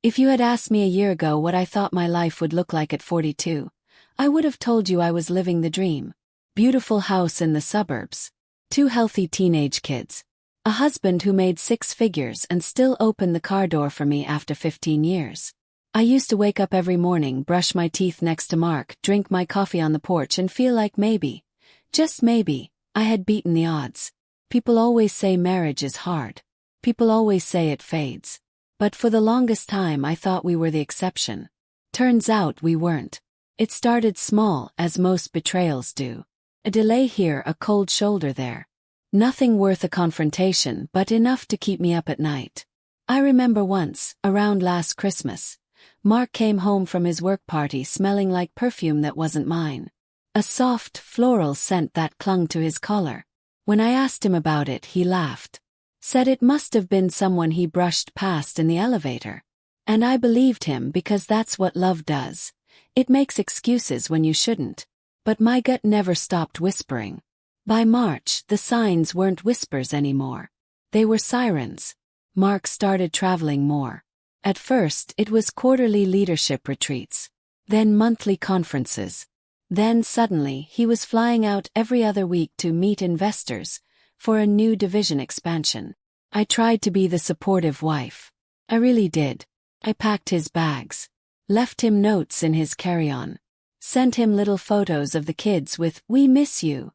If you had asked me a year ago what I thought my life would look like at 42, I would have told you I was living the dream. Beautiful house in the suburbs. 2 healthy teenage kids. A husband who made 6 figures and still opened the car door for me after 15 years. I used to wake up every morning, brush my teeth next to Mark, drink my coffee on the porch and feel like maybe, just maybe, I had beaten the odds. People always say marriage is hard. People always say it fades. But for the longest time I thought we were the exception. Turns out we weren't. It started small, as most betrayals do. A delay here, a cold shoulder there. Nothing worth a confrontation, but enough to keep me up at night. I remember once, around last Christmas, Mark came home from his work party smelling like perfume that wasn't mine. A soft, floral scent that clung to his collar. When I asked him about it, he laughed. Said it must have been someone he brushed past in the elevator. And I believed him because that's what love does. It makes excuses when you shouldn't. But my gut never stopped whispering. By March, the signs weren't whispers anymore. They were sirens. Mark started traveling more. At first, it was quarterly leadership retreats. Then monthly conferences. Then suddenly, he was flying out every other week to meet investors for a new division expansion. I tried to be the supportive wife. I really did. I packed his bags. Left him notes in his carry-on. Sent him little photos of the kids with, "We miss you"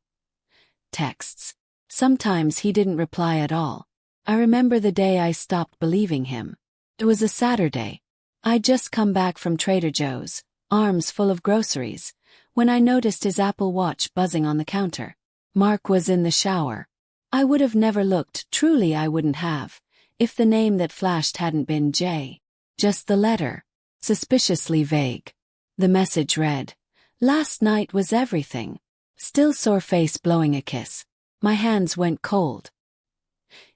texts. Sometimes he didn't reply at all. I remember the day I stopped believing him. It was a Saturday. I'd just come back from Trader Joe's, arms full of groceries, when I noticed his Apple Watch buzzing on the counter. Mark was in the shower. I would have never looked, truly I wouldn't have, if the name that flashed hadn't been J. Just the letter. Suspiciously vague. The message read, "Last night was everything." Still sore face blowing a kiss. My hands went cold.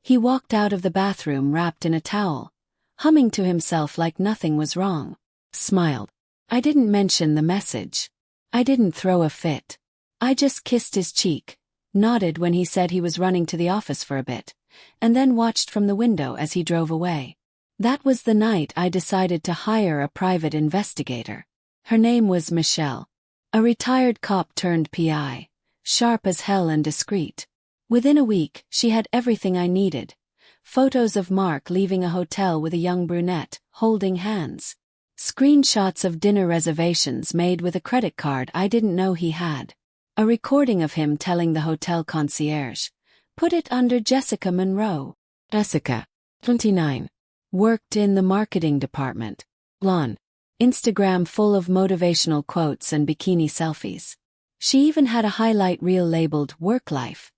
He walked out of the bathroom wrapped in a towel, humming to himself like nothing was wrong. Smiled. I didn't mention the message. I didn't throw a fit. I just kissed his cheek, nodded when he said he was running to the office for a bit, and then watched from the window as he drove away. That was the night I decided to hire a private investigator. Her name was Michelle. A retired cop turned PI, sharp as hell and discreet. Within a week, she had everything I needed. Photos of Mark leaving a hotel with a young brunette, holding hands. Screenshots of dinner reservations made with a credit card I didn't know he had. A recording of him telling the hotel concierge, "Put it under Jessica Monroe." Jessica, 29. Worked in the marketing department. Blonde. Instagram full of motivational quotes and bikini selfies. She even had a highlight reel labeled "Work Life,"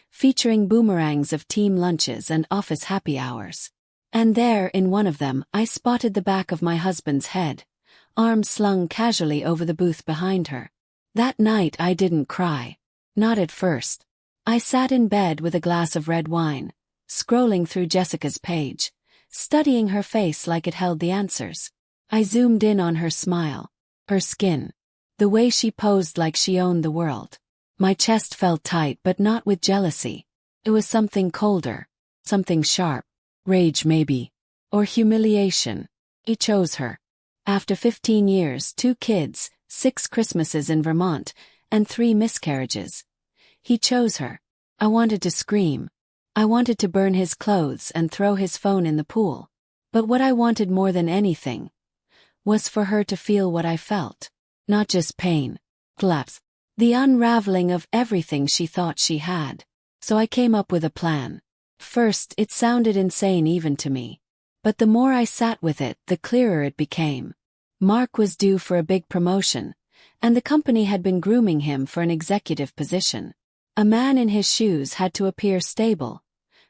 featuring boomerangs of team lunches and office happy hours. And there, in one of them, I spotted the back of my husband's head, arms slung casually over the booth behind her. That night I didn't cry. Not at first. I sat in bed with a glass of red wine, scrolling through Jessica's page, studying her face like it held the answers. I zoomed in on her smile, her skin, the way she posed like she owned the world. My chest felt tight, but not with jealousy. It was something colder, something sharp. Rage maybe. Or humiliation. He chose her. After 15 years, 2 kids, 6 Christmases in Vermont, and 3 miscarriages. He chose her. I wanted to scream. I wanted to burn his clothes and throw his phone in the pool. But what I wanted more than anything was for her to feel what I felt. Not just pain. Collapse. The unraveling of everything she thought she had. So I came up with a plan. First, it sounded insane even to me. But the more I sat with it, the clearer it became. Mark was due for a big promotion, and the company had been grooming him for an executive position. A man in his shoes had to appear stable,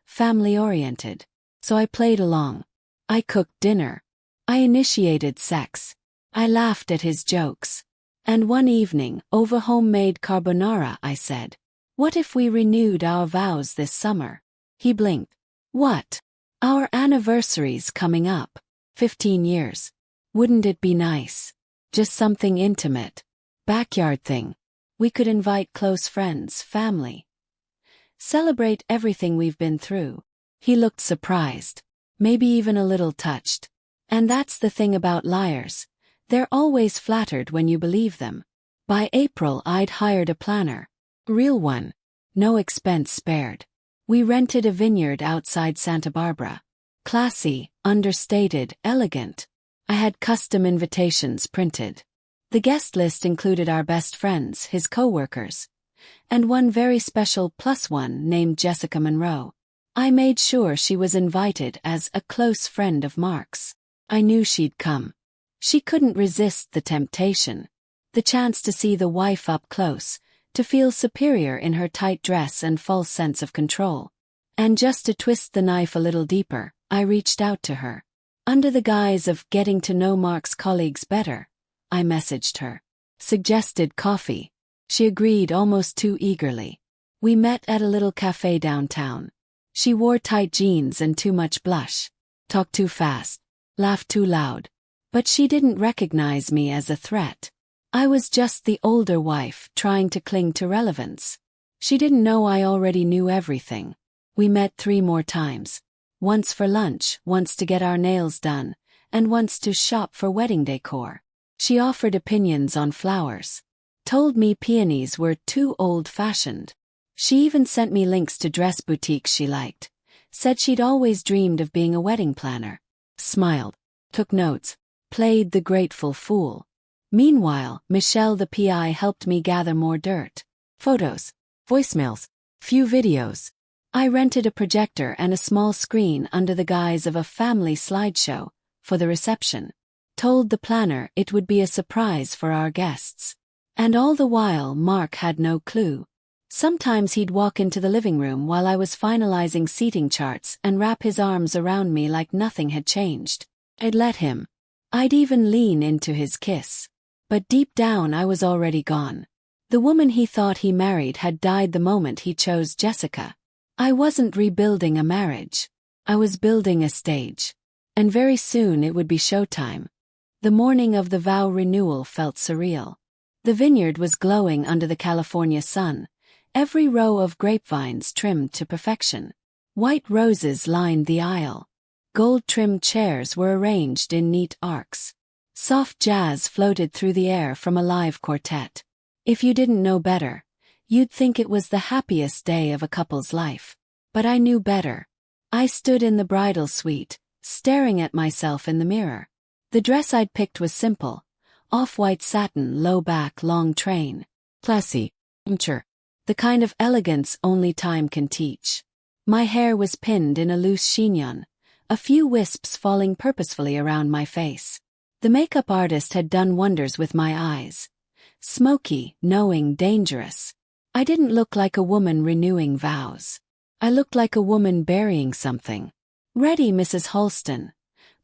family-oriented. So I played along. I cooked dinner. I initiated sex. I laughed at his jokes. And one evening, over homemade carbonara, I said, "What if we renewed our vows this summer?" He blinked. "What? Our anniversary's coming up. 15 years. Wouldn't it be nice? Just something intimate. Backyard thing. We could invite close friends, family. Celebrate everything we've been through." He looked surprised. Maybe even a little touched. And that's the thing about liars. They're always flattered when you believe them. By April I'd hired a planner. Real one. No expense spared. We rented a vineyard outside Santa Barbara. Classy, understated, elegant. I had custom invitations printed. The guest list included our best friends, his co-workers, and one very special +1 named Jessica Monroe. I made sure she was invited as a close friend of Mark's. I knew she'd come. She couldn't resist the temptation. The chance to see the wife up close, to feel superior in her tight dress and false sense of control. And just to twist the knife a little deeper, I reached out to her. Under the guise of getting to know Mark's colleagues better, I messaged her. Suggested coffee. She agreed almost too eagerly. We met at a little cafe downtown. She wore tight jeans and too much blush. Talked too fast. Laughed too loud. But she didn't recognize me as a threat. I was just the older wife trying to cling to relevance. She didn't know I already knew everything. We met 3 more times. Once for lunch, once to get our nails done, and once to shop for wedding decor. She offered opinions on flowers. Told me peonies were too old-fashioned. She even sent me links to dress boutiques she liked. Said she'd always dreamed of being a wedding planner. Smiled. Took notes. Played the grateful fool. Meanwhile, Michelle the PI helped me gather more dirt. Photos. Voicemails. Few videos. I rented a projector and a small screen under the guise of a family slideshow for the reception. Told the planner it would be a surprise for our guests. And all the while Mark had no clue. Sometimes he'd walk into the living room while I was finalizing seating charts and wrap his arms around me like nothing had changed. I'd let him. I'd even lean into his kiss. But deep down I was already gone. The woman he thought he married had died the moment he chose Jessica. I wasn't rebuilding a marriage. I was building a stage. And very soon it would be showtime. The morning of the vow renewal felt surreal. The vineyard was glowing under the California sun, every row of grapevines trimmed to perfection. White roses lined the aisle. Gold-trimmed chairs were arranged in neat arcs. Soft jazz floated through the air from a live quartet. If you didn't know better, you'd think it was the happiest day of a couple's life. But I knew better. I stood in the bridal suite, staring at myself in the mirror. The dress I'd picked was simple. Off-white satin, low back, long train. Classy. Mature. The kind of elegance only time can teach. My hair was pinned in a loose chignon, a few wisps falling purposefully around my face. The makeup artist had done wonders with my eyes. Smoky, knowing, dangerous. I didn't look like a woman renewing vows. I looked like a woman burying something. "Ready, Mrs. Halston,"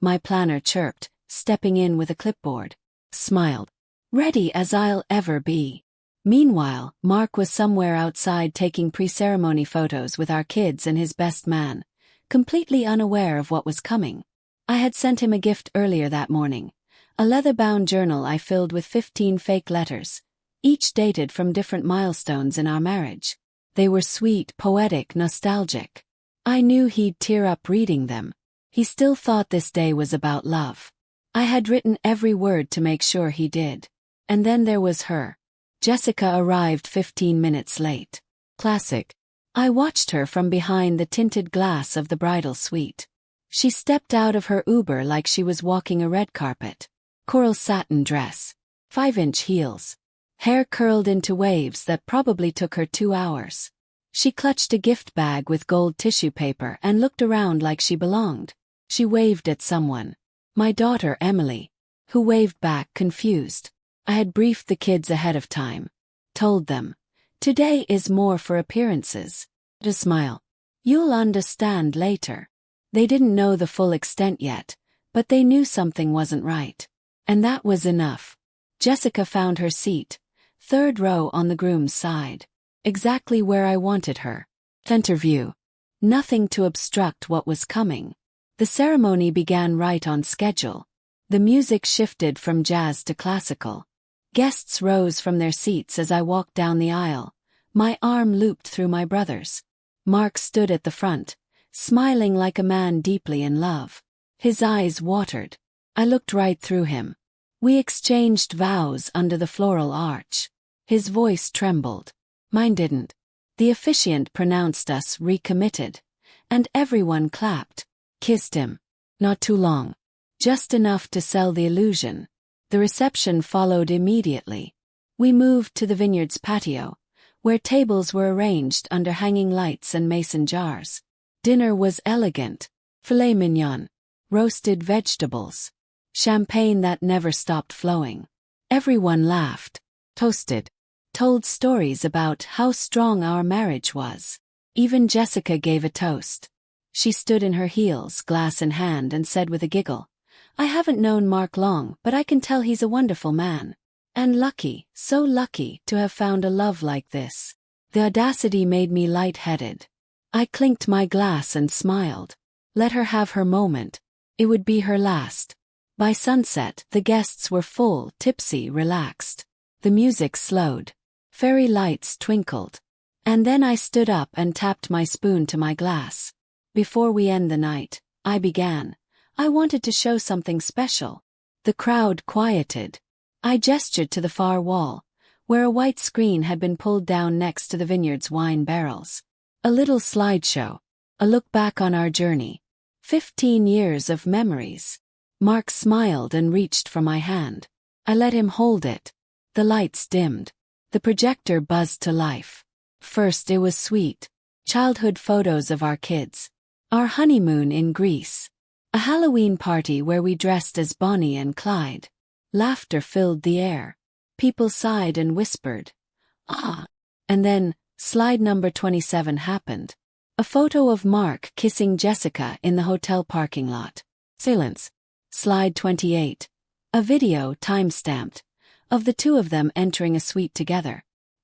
my planner chirped, stepping in with a clipboard. Smiled. "Ready as I'll ever be." Meanwhile, Mark was somewhere outside taking pre-ceremony photos with our kids and his best man, completely unaware of what was coming. I had sent him a gift earlier that morning, a leather-bound journal I filled with 15 fake letters, each dated from different milestones in our marriage. They were sweet, poetic, nostalgic. I knew he'd tear up reading them. He still thought this day was about love. I had written every word to make sure he did. And then there was her. Jessica arrived 15 minutes late. Classic. I watched her from behind the tinted glass of the bridal suite. She stepped out of her Uber like she was walking a red carpet. Coral satin dress. 5-inch heels. Hair curled into waves that probably took her 2 hours. She clutched a gift bag with gold tissue paper and looked around like she belonged. She waved at someone. My daughter Emily, who waved back confused. I had briefed the kids ahead of time. Told them, "Today is more for appearances." To smile. "You'll understand later." They didn't know the full extent yet, but they knew something wasn't right. And that was enough. Jessica found her seat, 3rd row on the groom's side. Exactly where I wanted her. Center view. Nothing to obstruct what was coming. The ceremony began right on schedule. The music shifted from jazz to classical. Guests rose from their seats as I walked down the aisle, my arm looped through my brother's. Mark stood at the front, smiling like a man deeply in love. His eyes watered. I looked right through him. We exchanged vows under the floral arch. His voice trembled. Mine didn't. The officiant pronounced us recommitted. And everyone clapped. Kissed him. Not too long. Just enough to sell the illusion. The reception followed immediately. We moved to the vineyard's patio, where tables were arranged under hanging lights and mason jars. Dinner was elegant. Filet mignon. Roasted vegetables. Champagne that never stopped flowing. Everyone laughed. Toasted. Told stories about how strong our marriage was. Even Jessica gave a toast. She stood in her heels, glass in hand, and said with a giggle, "I haven't known Mark long, but I can tell he's a wonderful man. And lucky, so lucky, to have found a love like this." The audacity made me light-headed. I clinked my glass and smiled. Let her have her moment. It would be her last. By sunset, the guests were full, tipsy, relaxed. The music slowed. Fairy lights twinkled. And then I stood up and tapped my spoon to my glass. "Before we end the night," I began, "I wanted to show something special." The crowd quieted. I gestured to the far wall, where a white screen had been pulled down next to the vineyard's wine barrels. A little slideshow. A look back on our journey. 15 years of memories. Mark smiled and reached for my hand. I let him hold it. The lights dimmed. The projector buzzed to life. First it was sweet. Childhood photos of our kids. Our honeymoon in Greece. A Halloween party where we dressed as Bonnie and Clyde. Laughter filled the air. People sighed and whispered, "Ah." And then, slide number 27 happened. A photo of Mark kissing Jessica in the hotel parking lot. Silence. Slide 28. A video, time-stamped, of the two of them entering a suite together.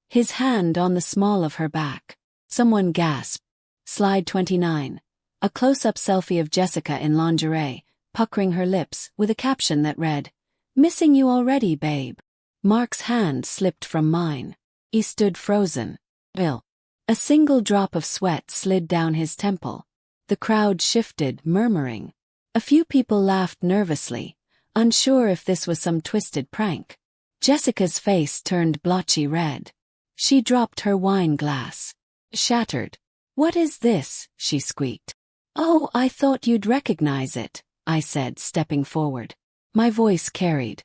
His hand on the small of her back. Someone gasped. Slide 29. A close-up selfie of Jessica in lingerie, puckering her lips, with a caption that read, "Missing you already, babe." Mark's hand slipped from mine. He stood frozen. Bill. A single drop of sweat slid down his temple. The crowd shifted, murmuring. A few people laughed nervously, unsure if this was some twisted prank. Jessica's face turned blotchy red. She dropped her wine glass. Shattered. "What is this?" she squeaked. "Oh, I thought you'd recognize it," I said, stepping forward. My voice carried.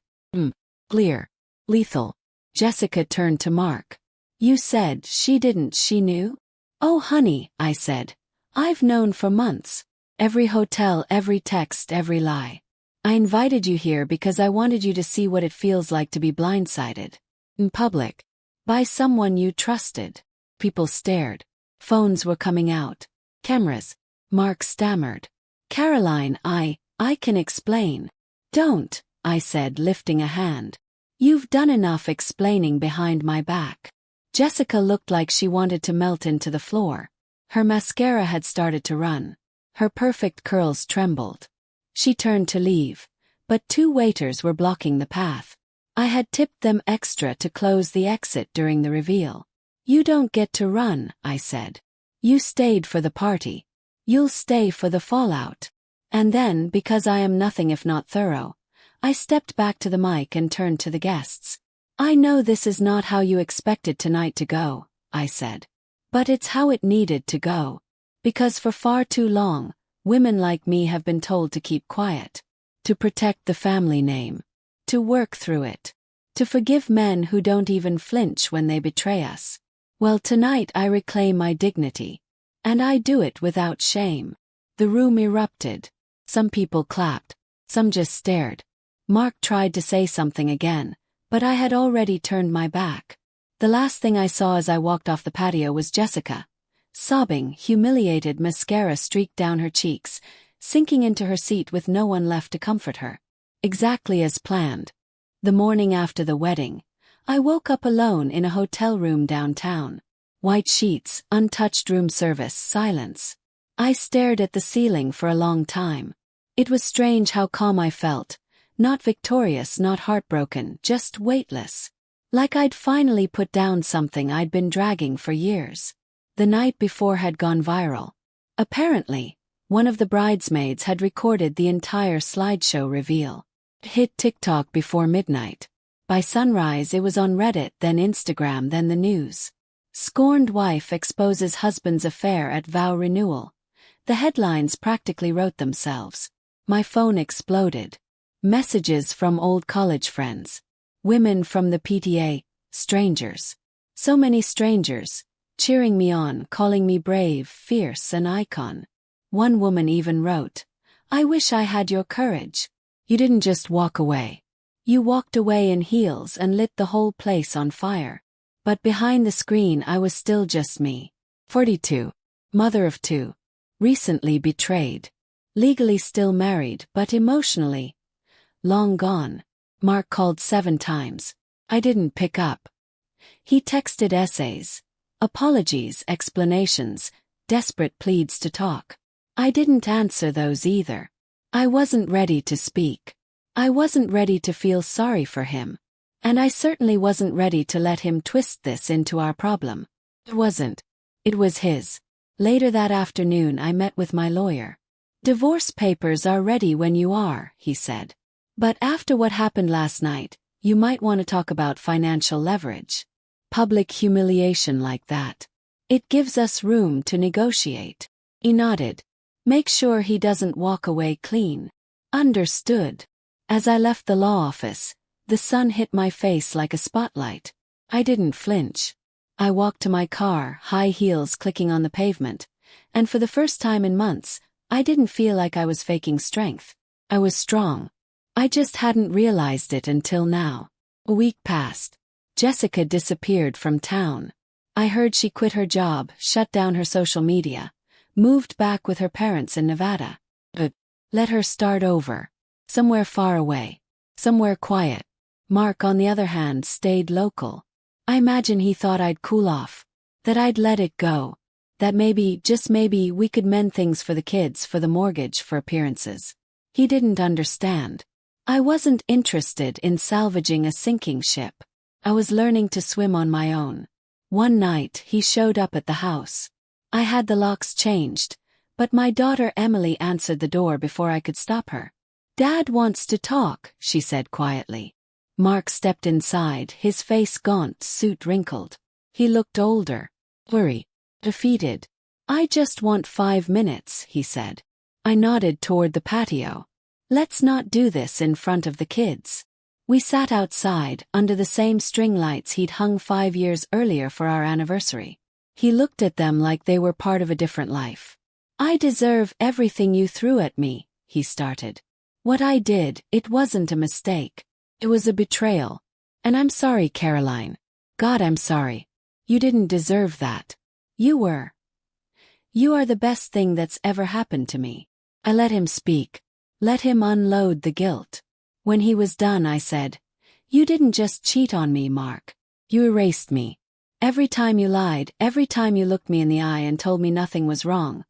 Clear. Lethal. Jessica turned to Mark. "You said she didn't, she knew?" "Oh honey," I said. "I've known for months. Every hotel, every text, every lie. I invited you here because I wanted you to see what it feels like to be blindsided. In public. By someone you trusted." People stared. Phones were coming out. Cameras. Mark stammered. "Caroline, I can explain." "Don't," I said, lifting a hand. "You've done enough explaining behind my back." Jessica looked like she wanted to melt into the floor. Her mascara had started to run. Her perfect curls trembled. She turned to leave, but 2 waiters were blocking the path. I had tipped them extra to close the exit during the reveal. "You don't get to run," I said. "You stayed for the party. You'll stay for the fallout." And then, because I am nothing if not thorough, I stepped back to the mic and turned to the guests. "I know this is not how you expected tonight to go," I said. "But it's how it needed to go. Because for far too long, women like me have been told to keep quiet. To protect the family name. To work through it. To forgive men who don't even flinch when they betray us. Well, tonight I reclaim my dignity. And I do it without shame." The room erupted. Some people clapped. Some just stared. Mark tried to say something again, but I had already turned my back. The last thing I saw as I walked off the patio was Jessica. Sobbing, humiliated, mascara streaked down her cheeks, sinking into her seat with no one left to comfort her. Exactly as planned. The morning after the wedding, I woke up alone in a hotel room downtown. White sheets, untouched room service, silence. I stared at the ceiling for a long time. It was strange how calm I felt. Not victorious, not heartbroken, just weightless. Like I'd finally put down something I'd been dragging for years. The night before had gone viral. Apparently, one of the bridesmaids had recorded the entire slideshow reveal. Hit TikTok before midnight. By sunrise it was on Reddit, then Instagram, then the news. Scorned wife exposes husband's affair at vow renewal. The headlines practically wrote themselves. My phone exploded. Messages from old college friends. Women from the PTA, strangers. So many strangers, cheering me on, calling me brave, fierce, an icon. One woman even wrote, "I wish I had your courage. You didn't just walk away. You walked away in heels and lit the whole place on fire." But behind the screen I was still just me. 42. Mother of 2. Recently betrayed. Legally still married, but emotionally long gone. Mark called 7 times. I didn't pick up. He texted essays, apologies, explanations, desperate pleads to talk. I didn't answer those either. I wasn't ready to speak. I wasn't ready to feel sorry for him. And I certainly wasn't ready to let him twist this into our problem. It wasn't. It was his. Later that afternoon I met with my lawyer. "Divorce papers are ready when you are," he said. "But after what happened last night, you might want to talk about financial leverage. Public humiliation like that. It gives us room to negotiate." He nodded. "Make sure he doesn't walk away clean." Understood. As I left the law office, the sun hit my face like a spotlight. I didn't flinch. I walked to my car, high heels clicking on the pavement, and for the first time in months, I didn't feel like I was faking strength. I was strong. I just hadn't realized it until now. A week passed. Jessica disappeared from town. I heard she quit her job, shut down her social media, moved back with her parents in Nevada. Let her start over. Somewhere far away. Somewhere quiet. Mark, on the other hand, stayed local. I imagine he thought I'd cool off. That I'd let it go. That maybe, just maybe, we could mend things for the kids, for the mortgage, for appearances. He didn't understand. I wasn't interested in salvaging a sinking ship. I was learning to swim on my own. One night, he showed up at the house. I had the locks changed, but my daughter Emily answered the door before I could stop her. "Dad wants to talk," she said quietly. Mark stepped inside, his face gaunt, suit wrinkled. He looked older, worried, defeated. "I just want 5 minutes," he said. I nodded toward the patio. "Let's not do this in front of the kids." We sat outside, under the same string lights he'd hung 5 years earlier for our anniversary. He looked at them like they were part of a different life. "I deserve everything you threw at me," he started. "What I did, it wasn't a mistake. It was a betrayal. And I'm sorry, Caroline. God, I'm sorry. You didn't deserve that. You are the best thing that's ever happened to me." I let him speak. Let him unload the guilt. When he was done, I said, "You didn't just cheat on me, Mark. You erased me. Every time you lied, every time you looked me in the eye and told me nothing was wrong,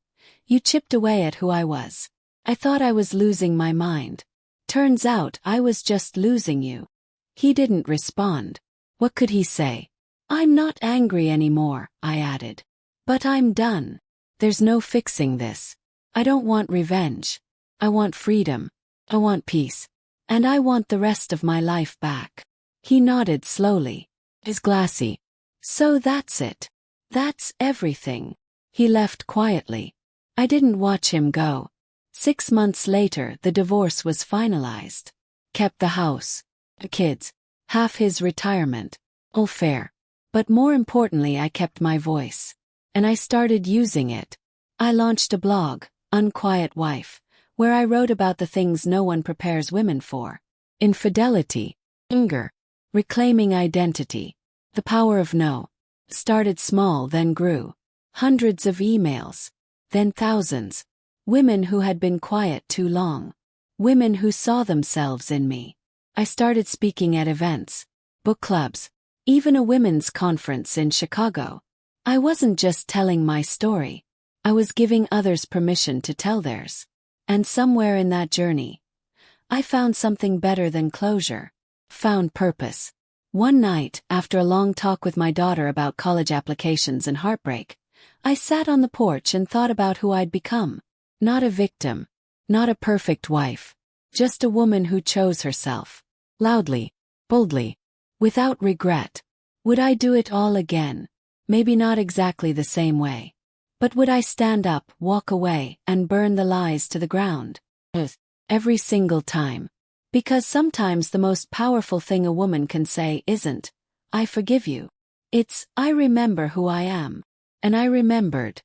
you chipped away at who I was. I thought I was losing my mind. Turns out I was just losing you." He didn't respond. What could he say? "I'm not angry anymore," I added. "But I'm done. There's no fixing this. I don't want revenge. I want freedom. I want peace. And I want the rest of my life back." He nodded slowly. His glassy. "So that's it. That's everything." He left quietly. I didn't watch him go. 6 months later, the divorce was finalized. Kept the house, the kids, half his retirement. All fair. But more importantly, I kept my voice. And I started using it. I launched a blog, Unquiet Wife, where I wrote about the things no one prepares women for. Infidelity, anger, reclaiming identity, the power of no. Started small, then grew. Hundreds of emails. Then thousands. Women who had been quiet too long. Women who saw themselves in me. I started speaking at events, book clubs, even a women's conference in Chicago. I wasn't just telling my story. I was giving others permission to tell theirs. And somewhere in that journey, I found something better than closure. Found purpose. One night, after a long talk with my daughter about college applications and heartbreak, I sat on the porch and thought about who I'd become. Not a victim. Not a perfect wife. Just a woman who chose herself. Loudly, boldly, without regret. Would I do it all again? Maybe not exactly the same way. But would I stand up, walk away, and burn the lies to the ground? Every single time. Because sometimes the most powerful thing a woman can say isn't, "I forgive you." It's, "I remember who I am." And I remembered.